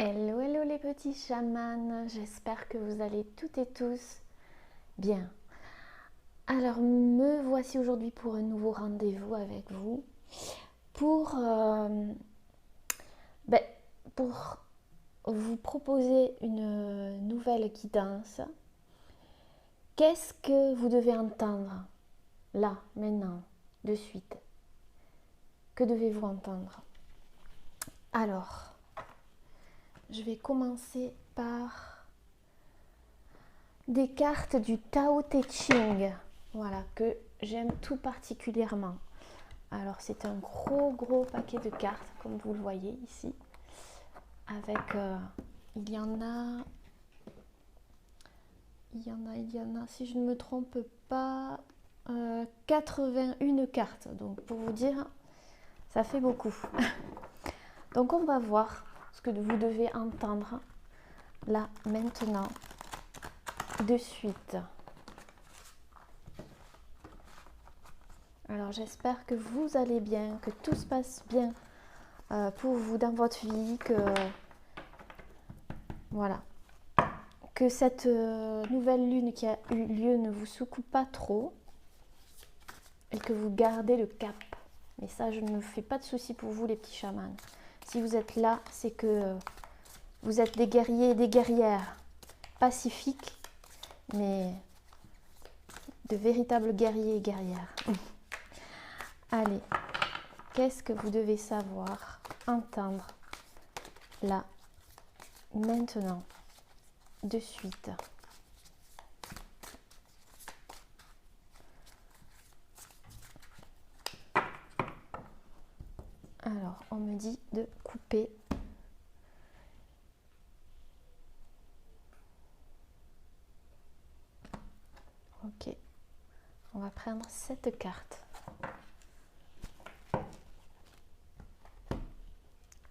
Hello, hello les petits chamans, j'espère que vous allez toutes et tous bien. Alors me voici aujourd'hui pour un nouveau rendez-vous avec vous pour, ben, pour vous proposer une nouvelle guidance. Qu'est-ce que vous devez entendre là, maintenant, de suite? Que devez-vous entendre? Alors, je vais commencer par des cartes du Tao Te Ching, voilà, que j'aime tout particulièrement. Alors c'est un gros paquet de cartes, comme vous le voyez ici, avec, il y en a, si je ne me trompe pas, 81 cartes, donc pour vous dire, ça fait beaucoup. Donc on va voir ce que vous devez entendre là, maintenant, de suite. Alors j'espère que vous allez bien, que tout se passe bien pour vous dans votre vie, que voilà, que cette nouvelle lune qui a eu lieu ne vous secoue pas trop et que vous gardez le cap. Mais ça, je ne me fais pas de soucis pour vous les petits chamans. Si vous êtes là, c'est que vous êtes des guerriers et des guerrières pacifiques, mais de véritables guerriers et guerrières. Allez, qu'est-ce que vous devez savoir, entendre là, maintenant, de suite? Alors, on me dit de couper. Ok, on va prendre cette carte.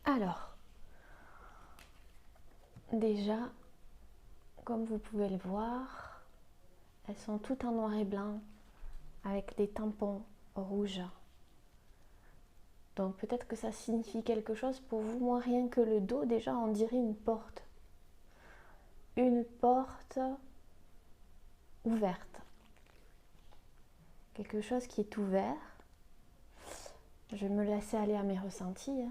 Alors, déjà, comme vous pouvez le voir, elles sont toutes en noir et blanc avec des tampons rouges. Donc peut-être que ça signifie quelque chose pour vous. Moi, rien que le dos, déjà, on dirait une porte. Une porte ouverte. Quelque chose qui est ouvert. Je vais me laisser aller à mes ressentis.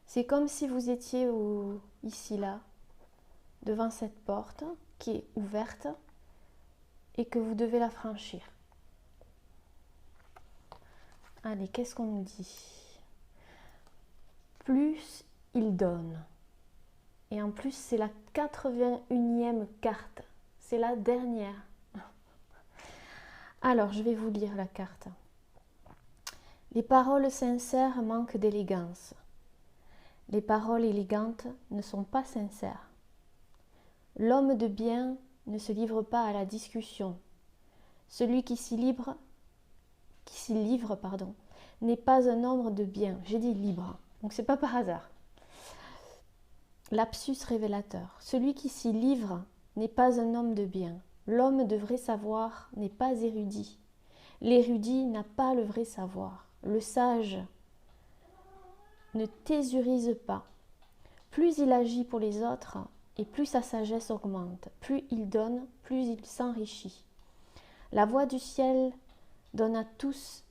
C'est comme si vous étiez ici, là, devant cette porte qui est ouverte et que vous devez la franchir. Allez, qu'est-ce qu'on nous dit? Plus il donne. Et en plus, c'est la 81e carte. C'est la dernière. Alors, je vais vous lire la carte. Les paroles sincères manquent d'élégance. Les paroles élégantes ne sont pas sincères. L'homme de bien ne se livre pas à la discussion. Celui qui s'y livre, n'est pas un homme de bien. J'ai dit libre, donc c'est pas par hasard. Lapsus révélateur. Celui qui s'y livre n'est pas un homme de bien. L'homme de vrai savoir n'est pas érudit. L'érudit n'a pas le vrai savoir. Le sage ne thésaurise pas. Plus il agit pour les autres, et plus sa sagesse augmente. Plus il donne, plus il s'enrichit. La voix du ciel donne à tous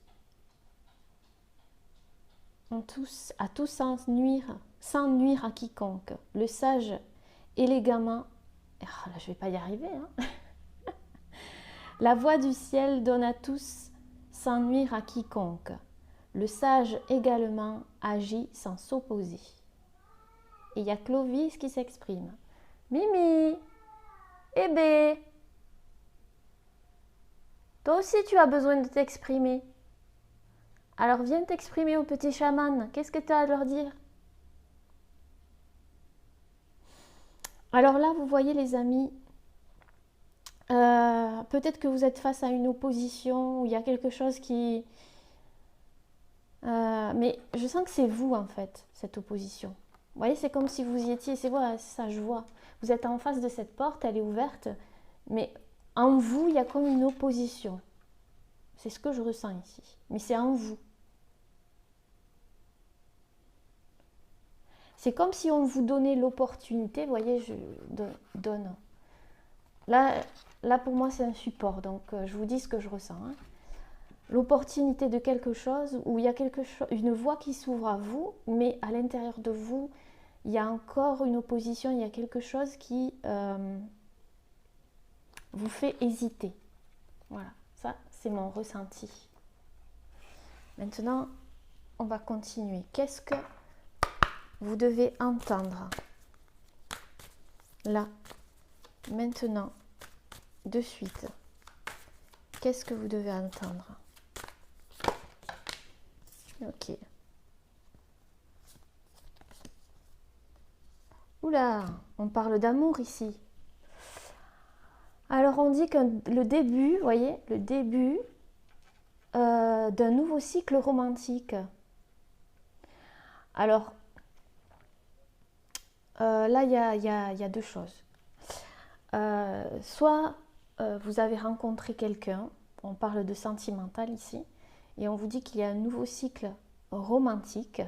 sans nuire à quiconque. Le sage élégamment... Oh, là, je ne vais pas y arriver. La voix du ciel donne à tous sans nuire à quiconque. Le sage également agit sans s'opposer. Et il y a Clovis qui s'exprime. Mimi, Hébé, toi aussi tu as besoin de t'exprimer. Alors viens t'exprimer au petit chaman. Qu'est-ce que tu as à leur dire? Alors là, vous voyez les amis, peut-être que vous êtes face à une opposition, où il y a quelque chose qui... mais je sens que c'est vous en fait, cette opposition. Vous voyez, c'est comme si vous y étiez, c'est ça, je vois. Vous êtes en face de cette porte, elle est ouverte, mais en vous, il y a comme une opposition. C'est ce que je ressens ici. Mais c'est en vous. C'est comme si on vous donnait l'opportunité, vous voyez, je donne. Là pour moi, c'est un support, donc je vous dis ce que je ressens. Hein. L'opportunité de quelque chose où il y a une voie qui s'ouvre à vous, mais à l'intérieur de vous, il y a encore une opposition, il y a quelque chose qui vous fait hésiter. Voilà, ça c'est mon ressenti. Maintenant, on va continuer. Qu'est-ce que vous devez entendre là, maintenant, de suite? Qu'est-ce que vous devez entendre? Ok. Oula, on parle d'amour ici. Alors on dit que le début, vous voyez, le début d'un nouveau cycle romantique. Alors, là, il y a deux choses. Soit vous avez rencontré quelqu'un, on parle de sentimental ici, et on vous dit qu'il y a un nouveau cycle romantique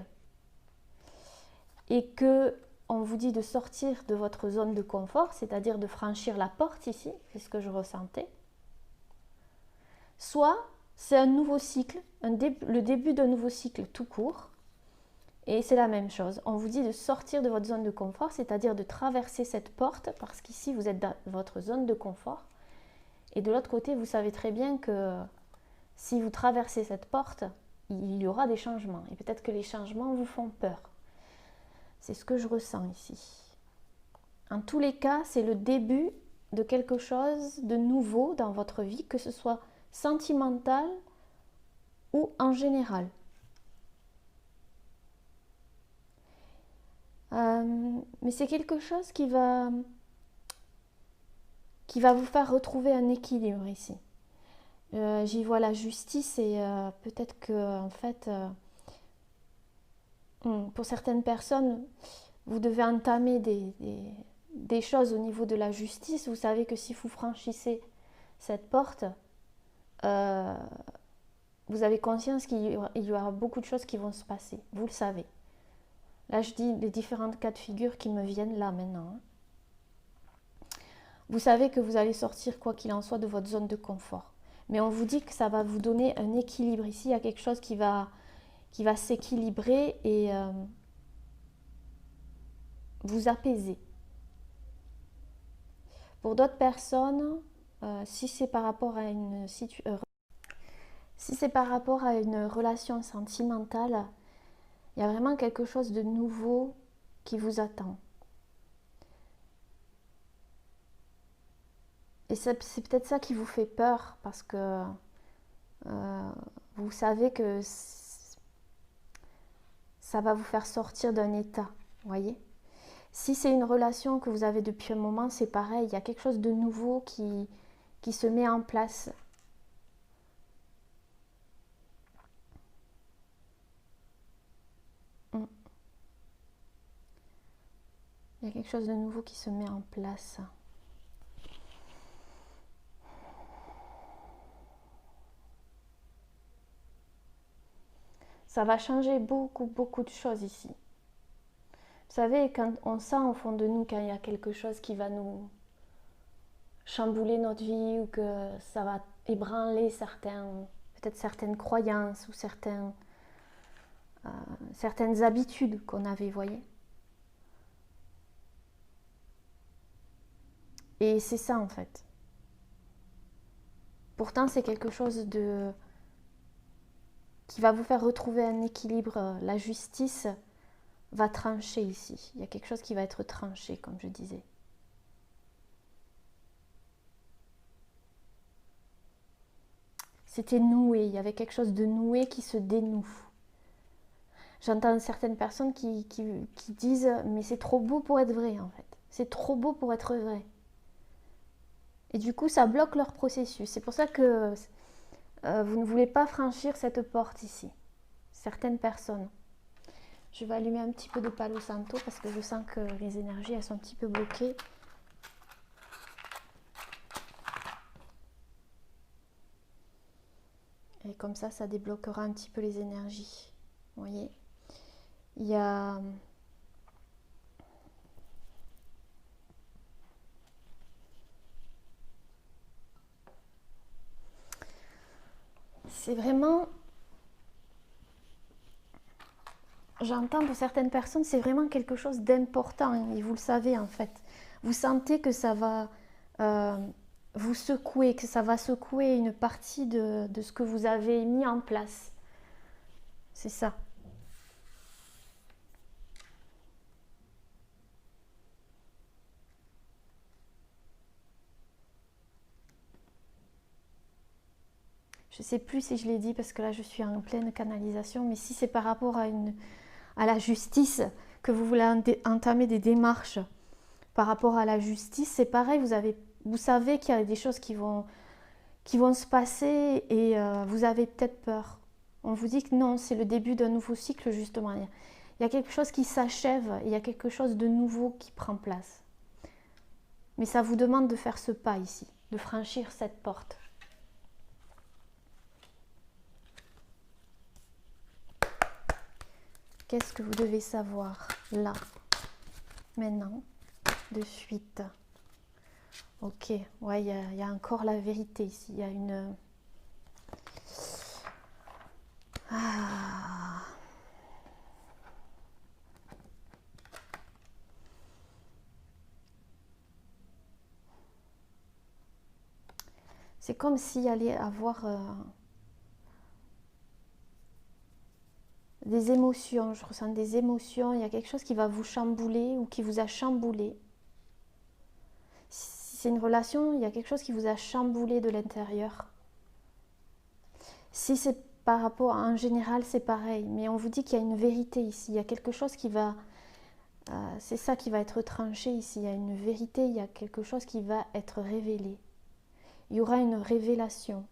et que on vous dit de sortir de votre zone de confort, c'est-à-dire de franchir la porte ici, c'est ce que je ressentais. Soit c'est un nouveau cycle, le début d'un nouveau cycle tout court, et c'est la même chose. On vous dit de sortir de votre zone de confort, c'est-à-dire de traverser cette porte, parce qu'ici vous êtes dans votre zone de confort, et de l'autre côté vous savez très bien que si vous traversez cette porte, il y aura des changements, et peut-être que les changements vous font peur. C'est ce que je ressens ici. En tous les cas, c'est le début de quelque chose de nouveau dans votre vie, que ce soit sentimental ou en général. Mais c'est quelque chose qui va vous faire retrouver un équilibre ici. J'y vois la justice et peut-être que en fait, pour certaines personnes, vous devez entamer des choses au niveau de la justice. Vous savez que si vous franchissez cette porte, vous avez conscience qu'il y aura beaucoup de choses qui vont se passer. Vous le savez. Là, je dis les différentes cas de figure qui me viennent là maintenant. Vous savez que vous allez sortir, quoi qu'il en soit, de votre zone de confort. Mais on vous dit que ça va vous donner un équilibre ici. Il y a quelque chose qui va s'équilibrer et vous apaiser. Pour d'autres personnes, si c'est par rapport à une relation sentimentale, il y a vraiment quelque chose de nouveau qui vous attend. Et c'est peut-être ça qui vous fait peur, parce que vous savez que ça va vous faire sortir d'un état, voyez. Si c'est une relation que vous avez depuis un moment, c'est pareil, il y a quelque chose de nouveau qui se met en place. Il y a quelque chose de nouveau qui se met en place. Ça va changer beaucoup, beaucoup de choses ici. Vous savez, quand on sent au fond de nous qu'il y a quelque chose qui va nous chambouler notre vie ou que ça va ébranler peut-être certaines croyances ou certaines habitudes qu'on avait, voyez. Et c'est ça en fait. Pourtant, c'est quelque chose qui va vous faire retrouver un équilibre. La justice va trancher ici. Il y a quelque chose qui va être tranché, comme je disais. C'était noué, il y avait quelque chose de noué qui se dénoue. J'entends certaines personnes qui disent « mais c'est trop beau pour être vrai en fait. C'est trop beau pour être vrai ». Et du coup, ça bloque leur processus. C'est pour ça que vous ne voulez pas franchir cette porte ici. Certaines personnes. Je vais allumer un petit peu de Palo Santo parce que je sens que les énergies, elles sont un petit peu bloquées. Et comme ça débloquera un petit peu les énergies. Vous voyez, il y a... C'est vraiment... J'entends pour certaines personnes, c'est vraiment quelque chose d'important. Et vous le savez en fait. Vous sentez que ça va vous secouer, que ça va secouer une partie de ce que vous avez mis en place. C'est ça. Je ne sais plus si je l'ai dit parce que là je suis en pleine canalisation, mais si c'est par rapport à la justice, que vous voulez entamer des démarches par rapport à la justice, c'est pareil, vous savez qu'il y a des choses qui vont se passer et vous avez peut-être peur. On vous dit que non, c'est le début d'un nouveau cycle justement. Il y a quelque chose qui s'achève, il y a quelque chose de nouveau qui prend place. Mais ça vous demande de faire ce pas ici, de franchir cette porte. Qu'est-ce que vous devez savoir là, maintenant, de suite? Ok, ouais, il y a encore la vérité ici. Il y a une... Ah. C'est comme s'il allait avoir des émotions. Je ressens des émotions. Il y a quelque chose qui va vous chambouler ou qui vous a chamboulé. Si c'est une relation, il y a quelque chose qui vous a chamboulé de l'intérieur. Si c'est par rapport à en général, c'est pareil. Mais on vous dit qu'il y a une vérité ici. Il y a quelque chose qui va... c'est ça qui va être tranché ici. Il y a une vérité, il y a quelque chose qui va être révélé. Il y aura une révélation.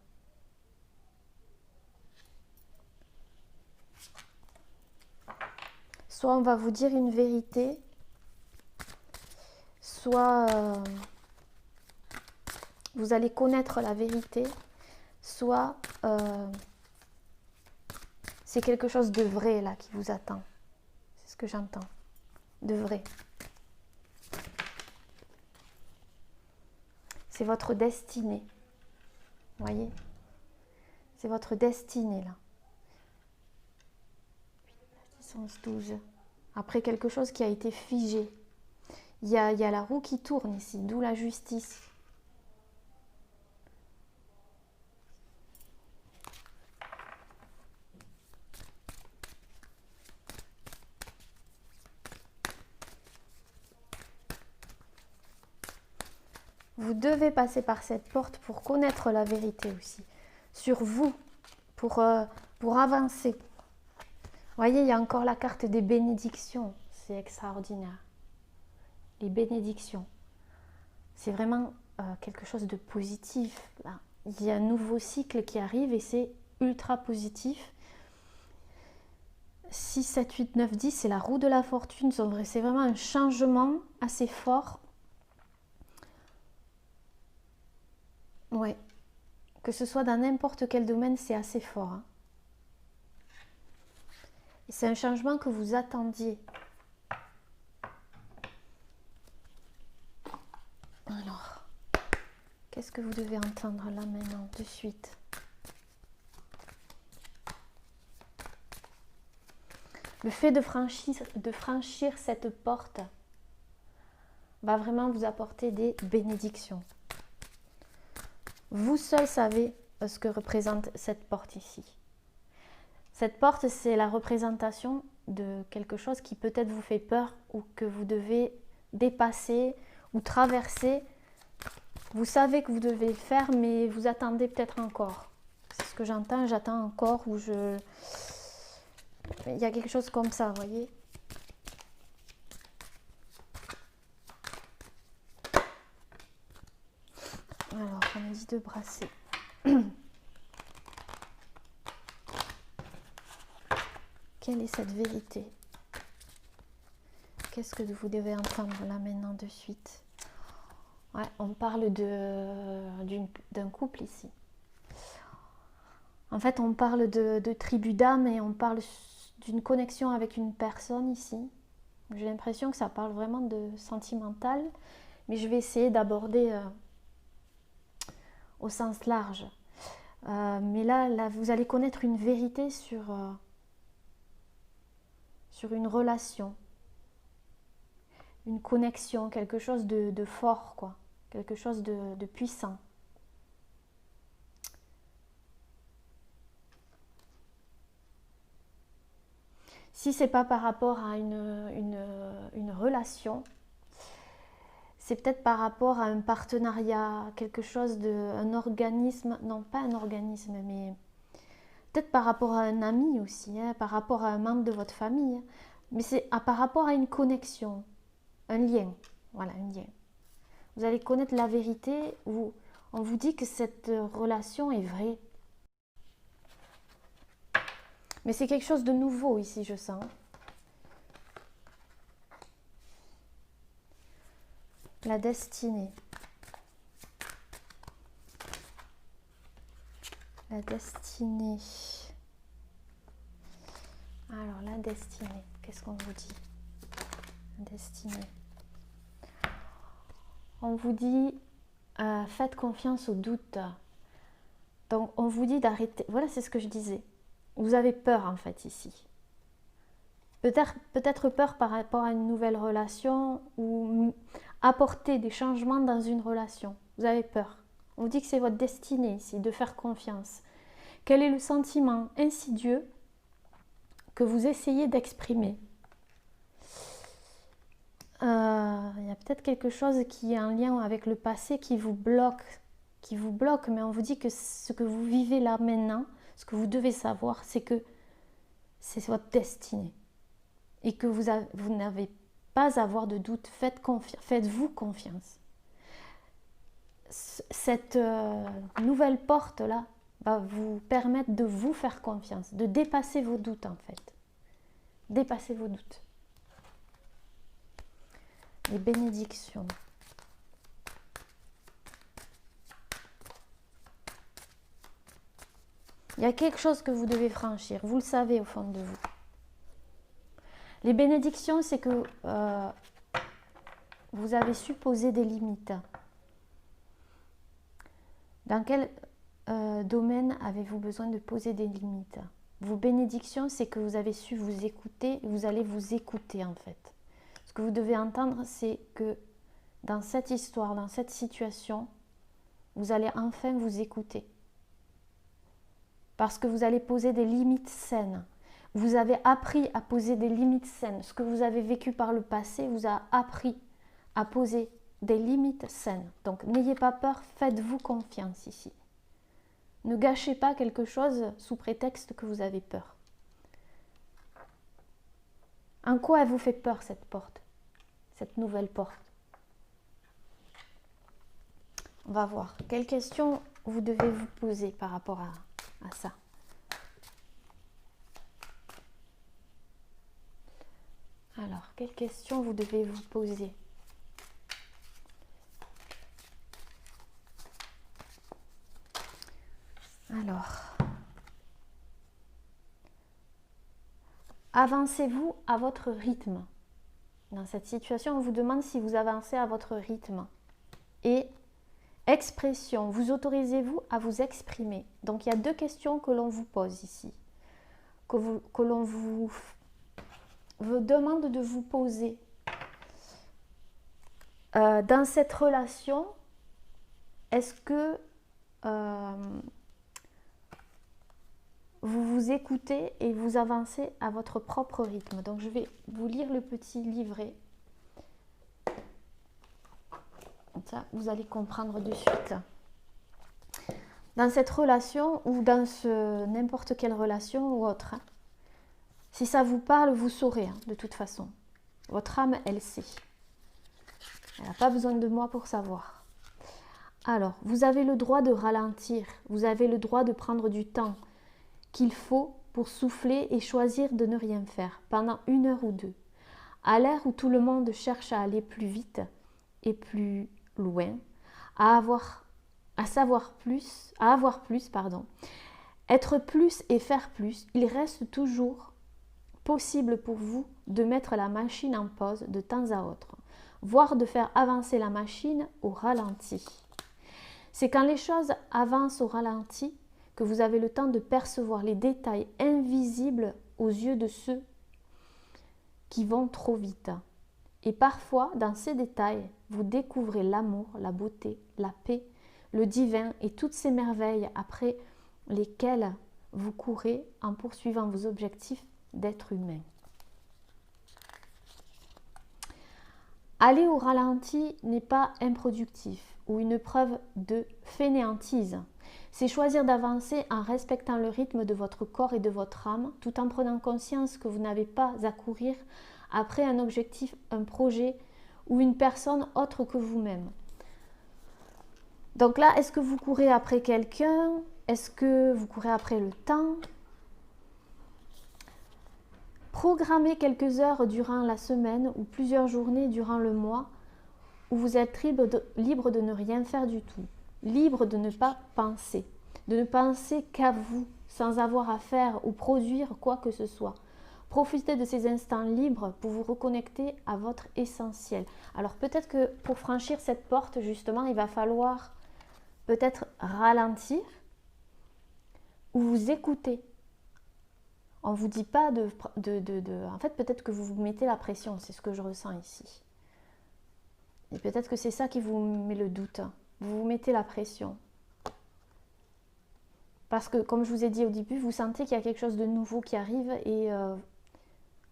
Soit on va vous dire une vérité, soit vous allez connaître la vérité, soit c'est quelque chose de vrai là qui vous attend. C'est ce que j'entends, de vrai. C'est votre destinée, voyez? C'est votre destinée là. 12. Après quelque chose qui a été figé. Il y a la roue qui tourne ici, d'où la justice. Vous devez passer par cette porte pour connaître la vérité aussi. Sur vous, pour avancer. Vous voyez, il y a encore la carte des bénédictions. C'est extraordinaire. Les bénédictions. C'est vraiment quelque chose de positif. Là. Il y a un nouveau cycle qui arrive et c'est ultra positif. 6, 7, 8, 9, 10, c'est la roue de la fortune. C'est vraiment un changement assez fort. Ouais. Que ce soit dans n'importe quel domaine, c'est assez fort. Hein. C'est un changement que vous attendiez. Alors, qu'est-ce que vous devez entendre là maintenant, de suite? Le fait de franchir cette porte va vraiment vous apporter des bénédictions. Vous seul savez ce que représente cette porte ici. Cette porte, c'est la représentation de quelque chose qui peut-être vous fait peur ou que vous devez dépasser ou traverser. Vous savez que vous devez le faire, mais vous attendez peut-être encore. C'est ce que j'entends, j'attends encore ou je... Il y a quelque chose comme ça, vous voyez. Alors, on me dit de brasser. Quelle est cette vérité? Qu'est-ce que vous devez entendre là maintenant de suite? Ouais, on parle d'un couple ici. En fait, on parle de tribu d'âme et on parle d'une connexion avec une personne ici. J'ai l'impression que ça parle vraiment de sentimental, mais je vais essayer d'aborder au sens large. Mais là, vous allez connaître une vérité sur une relation, une connexion, quelque chose de fort, quoi, quelque chose de puissant. Si c'est pas par rapport à une relation, c'est peut-être par rapport à un partenariat, quelque chose un organisme, non pas un organisme, mais peut-être par rapport à un ami aussi, hein, par rapport à un membre de votre famille, mais c'est par rapport à une connexion, un lien, voilà, un lien. Vous allez connaître la vérité où on vous dit que cette relation est vraie. Mais c'est quelque chose de nouveau ici, je sens. La destinée. La destinée. Alors, la destinée, qu'est-ce qu'on vous dit? La destinée. On vous dit, faites confiance au doute. Donc, on vous dit d'arrêter. Voilà, c'est ce que je disais. Vous avez peur, en fait, ici. Peut-être peur par rapport à une nouvelle relation ou apporter des changements dans une relation. Vous avez peur. On vous dit que c'est votre destinée ici, de faire confiance. Quel est le sentiment insidieux que vous essayez d'exprimer? Il y a peut-être quelque chose qui est en lien avec le passé qui vous bloque, mais on vous dit que ce que vous vivez là maintenant, ce que vous devez savoir, c'est que c'est votre destinée et que vous n'avez pas à avoir de doute. Faites-vous confiance. Cette nouvelle porte-là va vous permettre de vous faire confiance, de dépasser vos doutes en fait. Dépasser vos doutes. Les bénédictions. Il y a quelque chose que vous devez franchir, vous le savez au fond de vous. Les bénédictions, c'est que vous avez su poser des limites. Dans quel domaine avez-vous besoin de poser des limites? Vos bénédictions, c'est que vous avez su vous écouter, vous allez vous écouter en fait. Ce que vous devez entendre, c'est que dans cette histoire, dans cette situation, vous allez enfin vous écouter. Parce que vous allez poser des limites saines. Vous avez appris à poser des limites saines. Ce que vous avez vécu par le passé vous a appris à poser des limites saines. Donc n'ayez pas peur, faites-vous confiance ici. Ne gâchez pas quelque chose sous prétexte que vous avez peur. En quoi elle vous fait peur cette porte? Cette nouvelle porte? On va voir. Quelles questions vous devez vous poser par rapport à ça? Alors, quelles questions vous devez vous poser? Alors, avancez-vous à votre rythme? Dans cette situation, on vous demande si vous avancez à votre rythme. Et expression, vous autorisez-vous à vous exprimer? Donc, il y a deux questions que l'on vous pose ici, que l'on vous demande de vous poser. Dans cette relation, est-ce que vous vous écoutez et vous avancez à votre propre rythme? Donc je vais vous lire le petit livret. Comme ça, vous allez comprendre de suite. Dans cette relation ou dans n'importe quelle relation ou autre, si ça vous parle, vous saurez, de toute façon. Votre âme, elle sait. Elle n'a pas besoin de moi pour savoir. Alors, vous avez le droit de ralentir. Vous avez le droit de prendre du temps qu'il faut pour souffler et choisir de ne rien faire pendant 1 heure ou 2. À l'ère où tout le monde cherche à aller plus vite et plus loin, à avoir plus, Être plus et faire plus, il reste toujours possible pour vous de mettre la machine en pause de temps à autre, voire de faire avancer la machine au ralenti. C'est quand les choses avancent au ralenti que vous avez le temps de percevoir les détails invisibles aux yeux de ceux qui vont trop vite. Et parfois, dans ces détails, vous découvrez l'amour, la beauté, la paix, le divin et toutes ces merveilles après lesquelles vous courez en poursuivant vos objectifs d'être humain. Aller au ralenti n'est pas improductif ou une preuve de fainéantise. C'est choisir d'avancer en respectant le rythme de votre corps et de votre âme, tout en prenant conscience que vous n'avez pas à courir après un objectif, un projet ou une personne autre que vous-même. Donc là, est-ce que vous courez après quelqu'un? Est-ce que vous courez après le temps? Programmez quelques heures durant la semaine ou plusieurs journées durant le mois où vous êtes libre de ne rien faire du tout, libre de ne pas penser, de ne penser qu'à vous, sans avoir à faire ou produire quoi que ce soit. Profitez de ces instants libres pour vous reconnecter à votre essentiel. Alors peut-être que pour franchir cette porte, justement, il va falloir peut-être ralentir ou vous écouter. On ne vous dit pas En fait, peut-être que vous vous mettez la pression, c'est ce que je ressens ici. Et peut-être que c'est ça qui vous met le doute. Vous vous mettez la pression. Parce que, comme je vous ai dit au début, vous sentez qu'il y a quelque chose de nouveau qui arrive et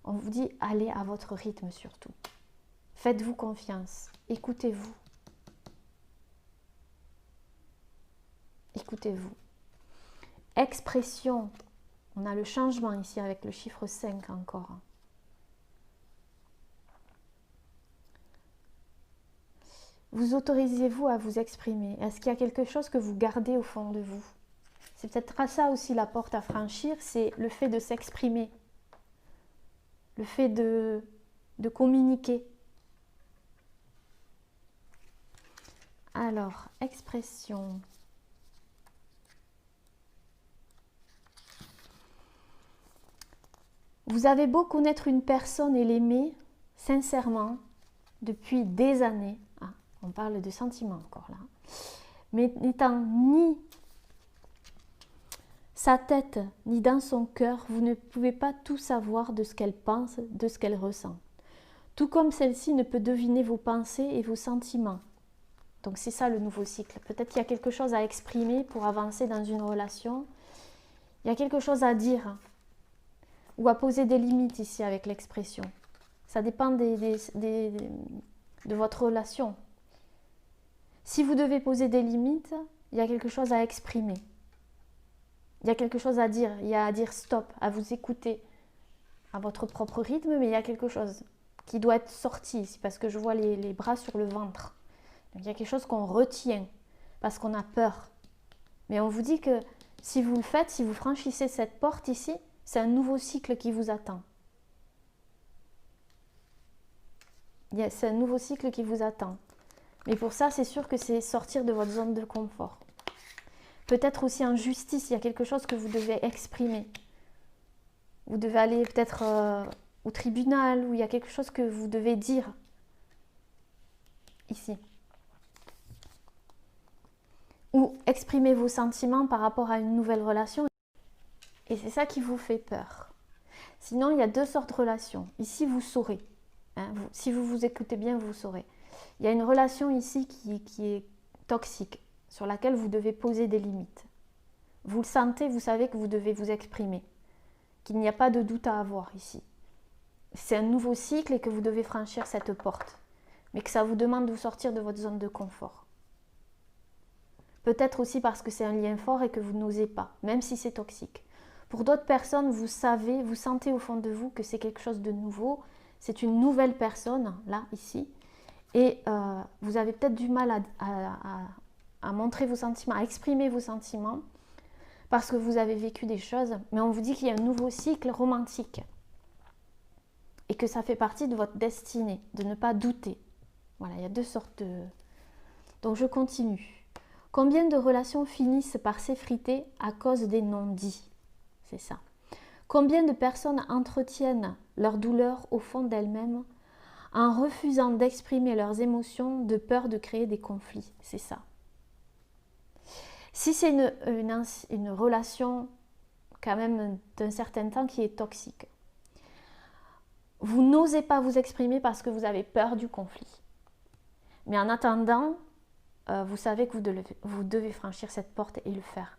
on vous dit, allez à votre rythme surtout. Faites-vous confiance. Écoutez-vous. Écoutez-vous. Expression. On a le changement ici avec le chiffre 5 encore. Vous autorisez-vous à vous exprimer? Est-ce qu'il y a quelque chose que vous gardez au fond de vous? C'est peut-être ça aussi la porte à franchir, c'est le fait de s'exprimer. Le fait de communiquer. Alors, expression. Vous avez beau connaître une personne et l'aimer sincèrement depuis des années. Ah, on parle de sentiments encore là. Mais n'étant ni sa tête ni dans son cœur, vous ne pouvez pas tout savoir de ce qu'elle pense, de ce qu'elle ressent. Tout comme celle-ci ne peut deviner vos pensées et vos sentiments. Donc c'est ça le nouveau cycle. Peut-être qu'il y a quelque chose à exprimer pour avancer dans une relation. Il y a quelque chose à dire ou à poser des limites ici avec l'expression. Ça dépend de votre relation. Si vous devez poser des limites, il y a quelque chose à exprimer. Il y a quelque chose à dire. Il y a à dire stop, à vous écouter à votre propre rythme, mais il y a quelque chose qui doit être sorti ici parce que je vois les bras sur le ventre. Donc, il y a quelque chose qu'on retient parce qu'on a peur. Mais on vous dit que si vous le faites, si vous franchissez cette porte ici, c'est un nouveau cycle qui vous attend. C'est un nouveau cycle qui vous attend. Mais pour ça, c'est sûr que c'est sortir de votre zone de confort. Peut-être aussi en justice, il y a quelque chose que vous devez exprimer. Vous devez aller peut-être au tribunal, où il y a quelque chose que vous devez dire. Ici. Ou exprimer vos sentiments par rapport à une nouvelle relation. Et c'est ça qui vous fait peur. Sinon, il y a deux sortes de relations. Ici, vous saurez. Si vous vous écoutez bien, vous saurez. Il y a une relation ici qui est toxique, sur laquelle vous devez poser des limites. Vous le sentez, vous savez que vous devez vous exprimer, qu'il n'y a pas de doute à avoir ici. C'est un nouveau cycle et que vous devez franchir cette porte, mais que ça vous demande de vous sortir de votre zone de confort. Peut-être aussi parce que c'est un lien fort et que vous n'osez pas, même si c'est toxique. Pour d'autres personnes, vous savez, vous sentez au fond de vous que c'est quelque chose de nouveau, c'est une nouvelle personne, là, ici, et vous avez peut-être du mal à montrer vos sentiments, à exprimer vos sentiments, parce que vous avez vécu des choses, mais on vous dit qu'il y a un nouveau cycle romantique, et que ça fait partie de votre destinée, de ne pas douter. Voilà, il y a deux sortes de... Donc je continue. Combien de relations finissent par s'effriter à cause des non-dits? C'est ça. Combien de personnes entretiennent leur douleur au fond d'elles-mêmes en refusant d'exprimer leurs émotions de peur de créer des conflits? C'est ça. Si c'est une relation quand même d'un certain temps qui est toxique, vous n'osez pas vous exprimer parce que vous avez peur du conflit. Mais en attendant, vous savez que vous devez franchir cette porte et le faire.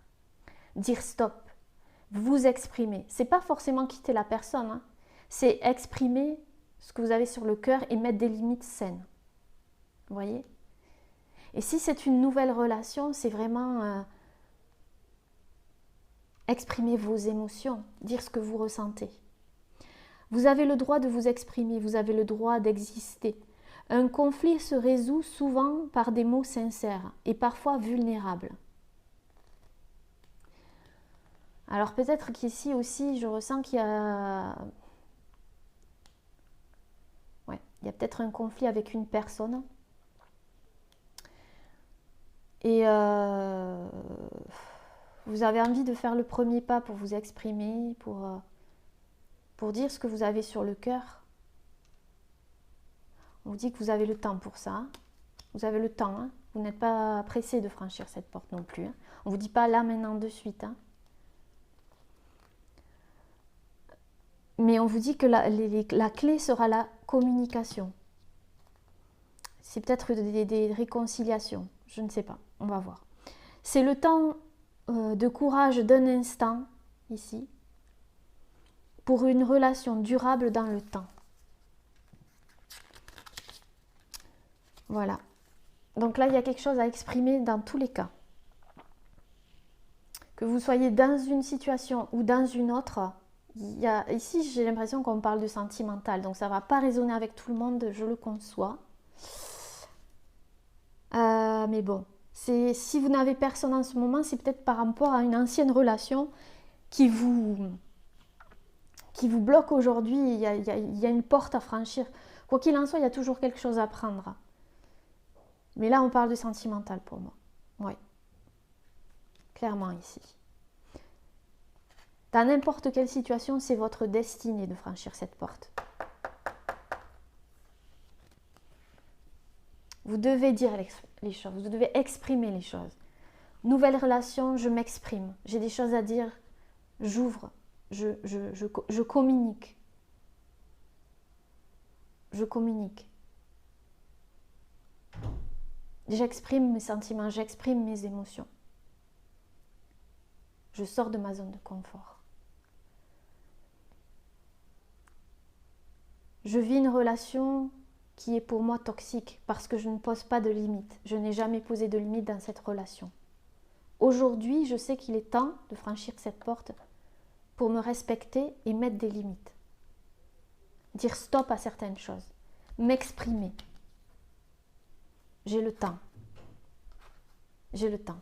Dire stop, vous exprimer. C'est pas forcément quitter la personne, hein. C'est exprimer ce que vous avez sur le cœur et mettre des limites saines. Vous voyez? Et si c'est une nouvelle relation, c'est vraiment exprimer vos émotions, dire ce que vous ressentez. Vous avez le droit de vous exprimer, vous avez le droit d'exister. Un conflit se résout souvent par des mots sincères et parfois vulnérables. Alors peut-être qu'ici aussi, je ressens qu'il y a... Ouais, il y a peut-être un conflit avec une personne. Et vous avez envie de faire le premier pas pour vous exprimer, pour dire ce que vous avez sur le cœur. On vous dit que vous avez le temps pour ça. Vous avez le temps. Hein. Vous n'êtes pas pressé de franchir cette porte non plus. Hein. On ne vous dit pas là, maintenant, de suite. Hein. Mais on vous dit que la clé sera la communication. C'est peut-être des réconciliations. Je ne sais pas. On va voir. C'est le temps de courage d'un instant, ici, pour une relation durable dans le temps. Voilà. Donc là, il y a quelque chose à exprimer dans tous les cas. Que vous soyez dans une situation ou dans une autre, ici, j'ai l'impression qu'on parle de sentimental. Donc ça ne va pas résonner avec tout le monde, je le conçois. Mais bon, si vous n'avez personne en ce moment, c'est peut-être par rapport à une ancienne relation qui vous bloque aujourd'hui. Il y a une porte à franchir. Quoi qu'il en soit, il y a toujours quelque chose à prendre. Mais là, on parle de sentimental pour moi. Oui. Clairement ici. Dans n'importe quelle situation, c'est votre destinée de franchir cette porte. Vous devez dire les choses, vous devez exprimer les choses. Nouvelle relation, je m'exprime. J'ai des choses à dire, j'ouvre, je communique. Je communique. J'exprime mes sentiments, j'exprime mes émotions. Je sors de ma zone de confort. Je vis une relation qui est pour moi toxique parce que je ne pose pas de limites. Je n'ai jamais posé de limites dans cette relation. Aujourd'hui, je sais qu'il est temps de franchir cette porte pour me respecter et mettre des limites. Dire stop à certaines choses. M'exprimer. J'ai le temps. J'ai le temps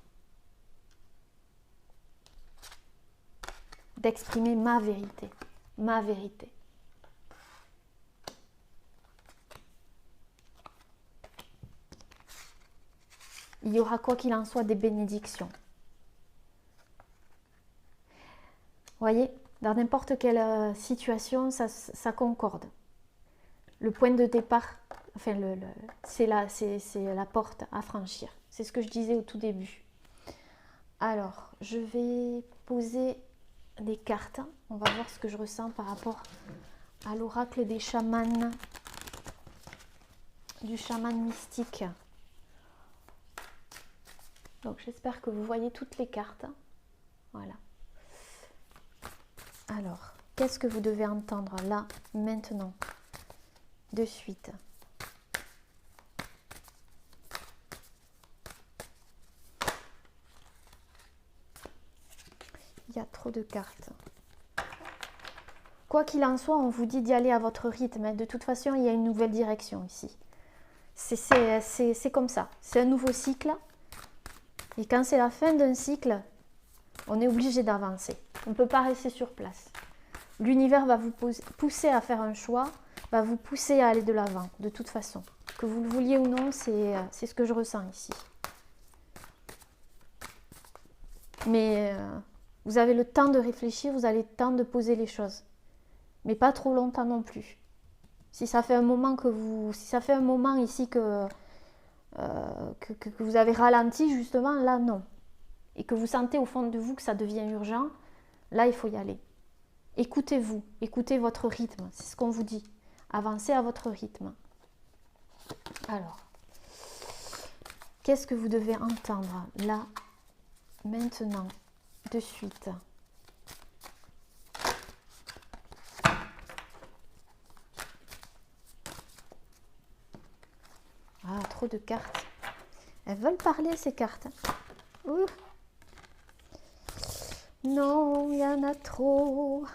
d'exprimer ma vérité. Ma vérité. Il y aura quoi qu'il en soit des bénédictions. Vous voyez, dans n'importe quelle situation, ça concorde. Le point de départ, enfin, c'est la porte à franchir. C'est ce que je disais au tout début. Alors, je vais poser des cartes. On va voir ce que je ressens par rapport à l'oracle des chamans, du chaman mystique. Donc, j'espère que vous voyez toutes les cartes. Voilà. Alors, qu'est-ce que vous devez entendre là, maintenant, de suite? Il y a trop de cartes. Quoi qu'il en soit, on vous dit d'y aller à votre rythme. De toute façon, il y a une nouvelle direction ici. C'est comme ça. C'est un nouveau cycle. Et quand c'est la fin d'un cycle, on est obligé d'avancer. On ne peut pas rester sur place. L'univers va vous pousser à faire un choix, va vous pousser à aller de l'avant, de toute façon. Que vous le vouliez ou non, c'est ce que je ressens ici. Mais vous avez le temps de réfléchir, vous avez le temps de poser les choses. Mais pas trop longtemps non plus. Si ça fait un moment ici que vous avez ralenti, justement, là, non. Et que vous sentez au fond de vous que ça devient urgent, là, il faut y aller. Écoutez-vous, écoutez votre rythme, c'est ce qu'on vous dit. Avancez à votre rythme. Alors, qu'est-ce que vous devez entendre là, maintenant, de suite? Ah, trop de cartes. Elles veulent parler, ces cartes. Ouh. Non, il y en a trop.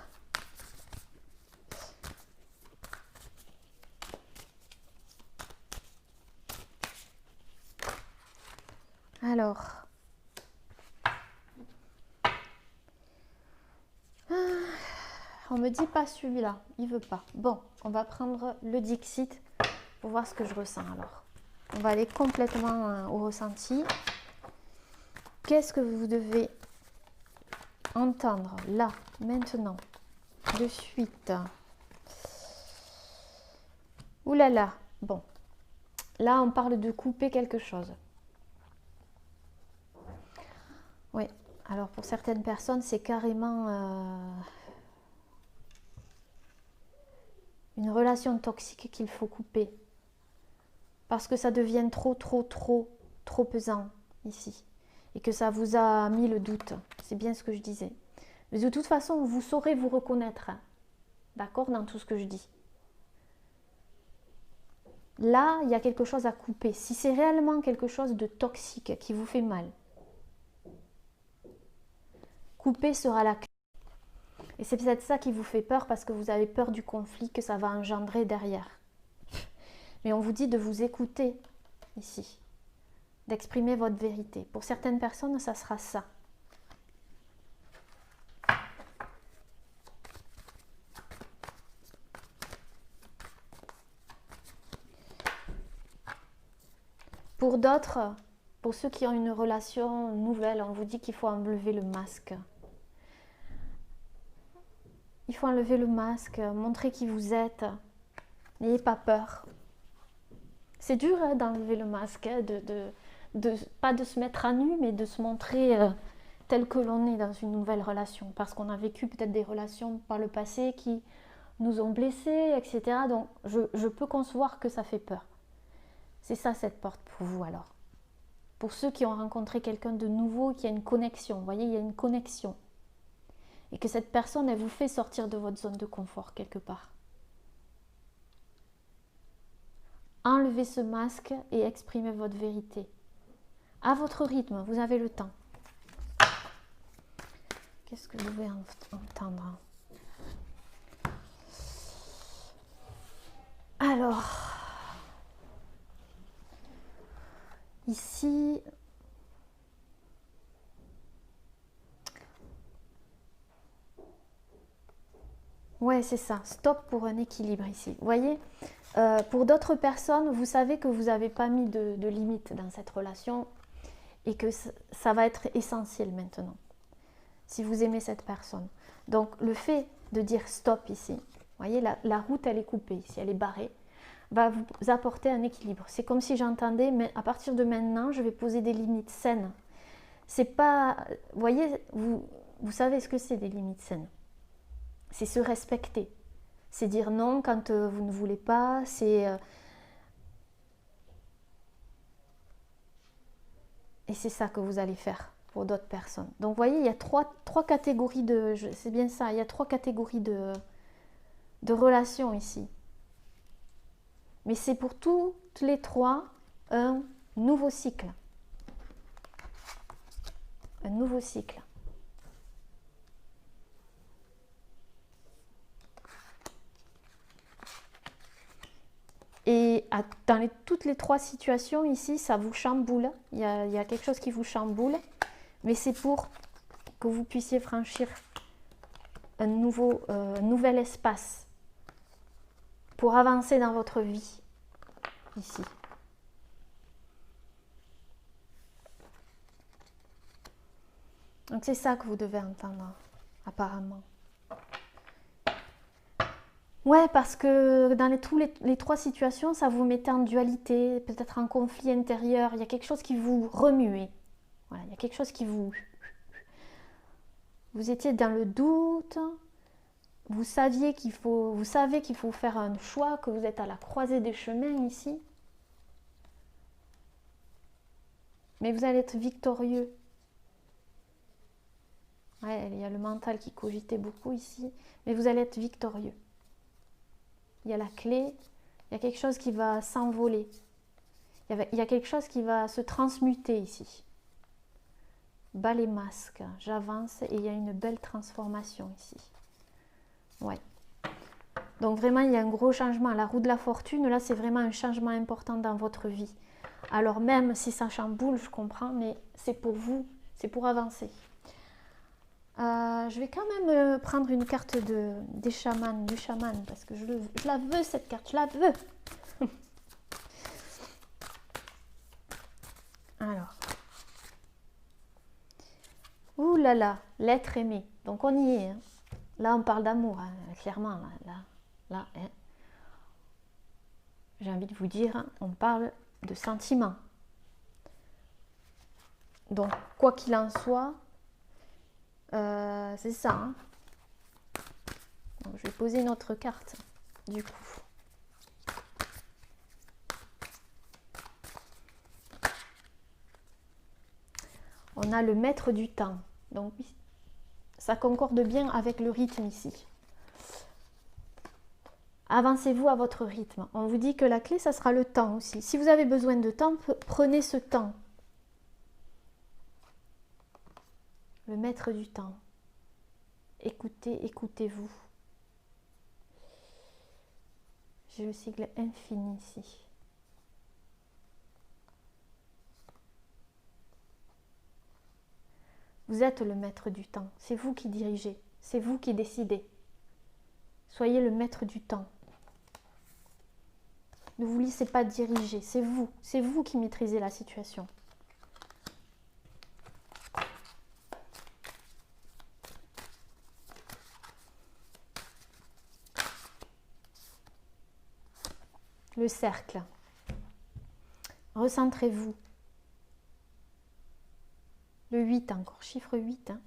Alors. On me dit pas celui-là, il veut pas. Bon, on va prendre le Dixit pour voir ce que je ressens alors. On va aller complètement au ressenti. Qu'est-ce que vous devez entendre là, maintenant, de suite? Ouh là là, bon. Là, on parle de couper quelque chose. Oui, alors pour certaines personnes, c'est carrément une relation toxique qu'il faut couper. Parce que ça devient trop pesant ici. Et que ça vous a mis le doute. C'est bien ce que je disais. Mais de toute façon, vous saurez vous reconnaître. D'accord, dans tout ce que je dis. Là, il y a quelque chose à couper. Si c'est réellement quelque chose de toxique qui vous fait mal, couper sera la clé. Et c'est peut-être ça qui vous fait peur parce que vous avez peur du conflit que ça va engendrer derrière. Mais on vous dit de vous écouter ici, d'exprimer votre vérité. Pour certaines personnes, ça sera ça. Pour d'autres, pour ceux qui ont une relation nouvelle, on vous dit qu'il faut enlever le masque. Il faut enlever le masque, montrer qui vous êtes. N'ayez pas peur. C'est dur hein, d'enlever le masque, hein, pas de se mettre à nu, mais de se montrer tel que l'on est dans une nouvelle relation. Parce qu'on a vécu peut-être des relations par le passé qui nous ont blessés, etc. Donc je peux concevoir que ça fait peur. C'est ça cette porte pour vous alors. Pour ceux qui ont rencontré quelqu'un de nouveau, qui a une connexion, vous voyez, il y a une connexion. Et que cette personne, elle vous fait sortir de votre zone de confort quelque part. Enlevez ce masque et exprimez votre vérité. À votre rythme, vous avez le temps. Qu'est-ce que vous devez entendre? Alors, ici, ouais, c'est ça. Stop pour un équilibre ici. Vous voyez, pour d'autres personnes, vous savez que vous n'avez pas mis de limite dans cette relation et que ça va être essentiel maintenant, si vous aimez cette personne. Donc, le fait de dire stop ici, vous voyez, la route, elle est coupée, ici, elle est barrée, va vous apporter un équilibre. C'est comme si j'entendais, mais à partir de maintenant, je vais poser des limites saines. C'est pas, vous voyez, vous savez ce que c'est des limites saines. C'est se respecter. C'est dire non quand vous ne voulez pas. Et c'est ça que vous allez faire pour d'autres personnes. Donc vous voyez, il y a trois catégories de... C'est bien ça, il y a 3 catégories de relations ici. Mais c'est pour toutes les 3 un nouveau cycle. Un nouveau cycle. Et dans toutes les 3 situations ici, ça vous chamboule. Il y a quelque chose qui vous chamboule. Mais c'est pour que vous puissiez franchir un nouvel espace. Pour avancer dans votre vie. Ici. Donc c'est ça que vous devez entendre, apparemment. Ouais, parce que dans les trois situations, ça vous mettait en dualité, peut-être en conflit intérieur. Il y a quelque chose qui vous remuait. Voilà, il y a quelque chose qui vous... Vous étiez dans le doute. Vous savez qu'il faut faire un choix, que vous êtes à la croisée des chemins ici. Mais vous allez être victorieux. Ouais, il y a le mental qui cogitait beaucoup ici. Mais vous allez être victorieux. Il y a la clé, il y a quelque chose qui va s'envoler. Il y a quelque chose qui va se transmuter ici. Bas les masques, j'avance et il y a une belle transformation ici. Ouais. Donc vraiment, il y a un gros changement. La roue de la fortune, là, c'est vraiment un changement important dans votre vie. Alors même si ça chamboule, je comprends, mais c'est pour vous, c'est pour avancer. Je vais quand même prendre une carte des chamans, du chaman, parce que je la veux cette carte, je la veux. Alors. Ouh là là, l'être aimé. Donc on y est. Hein. Là on parle d'amour, hein, clairement. Là hein. J'ai envie de vous dire, on parle de sentiments. Donc quoi qu'il en soit, c'est ça. Hein. Donc, je vais poser une autre carte, du coup. On a le maître du temps. Donc, ça concorde bien avec le rythme ici. Avancez-vous à votre rythme. On vous dit que la clé, ça sera le temps aussi. Si vous avez besoin de temps, prenez ce temps. Le maître du temps. Écoutez, écoutez-vous. J'ai le sigle infini ici. Vous êtes le maître du temps. C'est vous qui dirigez. C'est vous qui décidez. Soyez le maître du temps. Ne vous laissez pas diriger. C'est vous qui maîtrisez la situation. Le cercle. Recentrez-vous. Le 8 encore, chiffre 8. Hein.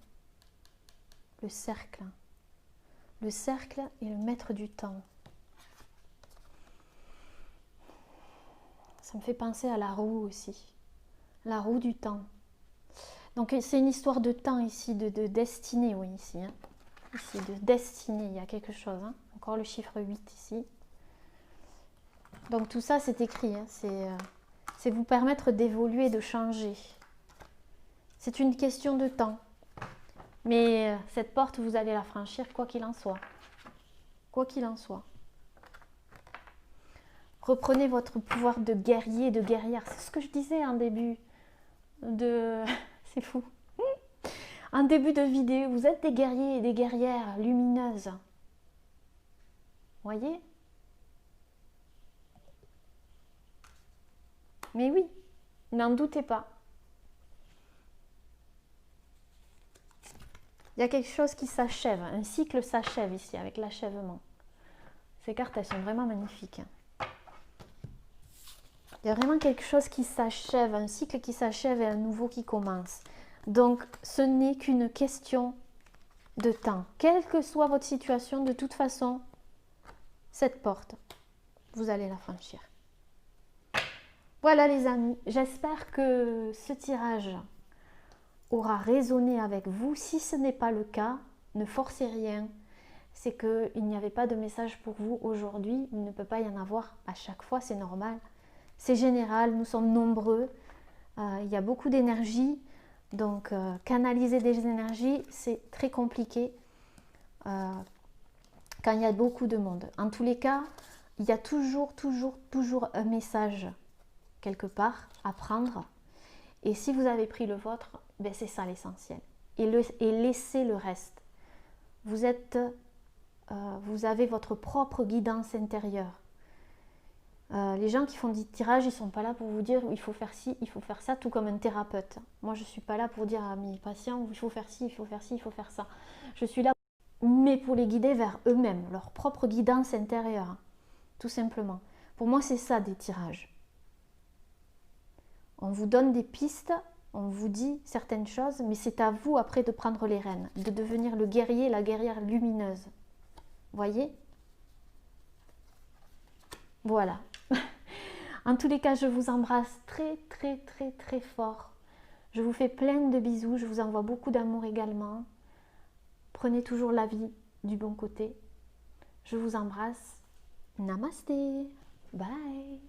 Le cercle. Le cercle est le maître du temps. Ça me fait penser à la roue aussi. La roue du temps. Donc c'est une histoire de temps ici, de destinée, oui, ici. Hein. Ici, de destinée, il y a quelque chose. Hein. Encore le chiffre 8 ici. Donc tout ça, c'est écrit. Hein. C'est vous permettre d'évoluer, de changer. C'est une question de temps. Mais cette porte, vous allez la franchir quoi qu'il en soit. Quoi qu'il en soit. Reprenez votre pouvoir de guerrier, de guerrière. C'est ce que je disais en début de... C'est fou. En début de vidéo, vous êtes des guerriers et des guerrières lumineuses. Voyez ? Mais oui, n'en doutez pas. Il y a quelque chose qui s'achève, un cycle s'achève ici avec l'achèvement. Ces cartes, elles sont vraiment magnifiques. Il y a vraiment quelque chose qui s'achève, un cycle qui s'achève et un nouveau qui commence. Donc, ce n'est qu'une question de temps. Quelle que soit votre situation, de toute façon, cette porte, vous allez la franchir. Voilà les amis, j'espère que ce tirage aura résonné avec vous. Si ce n'est pas le cas, ne forcez rien. C'est qu'il n'y avait pas de message pour vous aujourd'hui. Il ne peut pas y en avoir à chaque fois, c'est normal. C'est général, nous sommes nombreux. Il y a beaucoup d'énergie. Donc, canaliser des énergies, c'est très compliqué quand il y a beaucoup de monde. En tous les cas, il y a toujours un message quelque part à prendre. Et si vous avez pris le vôtre, ben c'est ça l'essentiel. Et laissez le reste. Vous avez votre propre guidance intérieure. Les gens qui font des tirages, ils ne sont pas là pour vous dire il faut faire ci, il faut faire ça, tout comme un thérapeute. Moi, je ne suis pas là pour dire à mes patients il faut faire ci, il faut faire ci, il faut faire ça. Je suis là, mais pour les guider vers eux-mêmes, leur propre guidance intérieure, tout simplement. Pour moi, c'est ça des tirages. On vous donne des pistes, on vous dit certaines choses, mais c'est à vous après de prendre les rênes, de devenir le guerrier, la guerrière lumineuse. Voyez? Voilà. En tous les cas, je vous embrasse très très très très fort. Je vous fais plein de bisous, je vous envoie beaucoup d'amour également. Prenez toujours la vie du bon côté. Je vous embrasse. Namasté. Bye.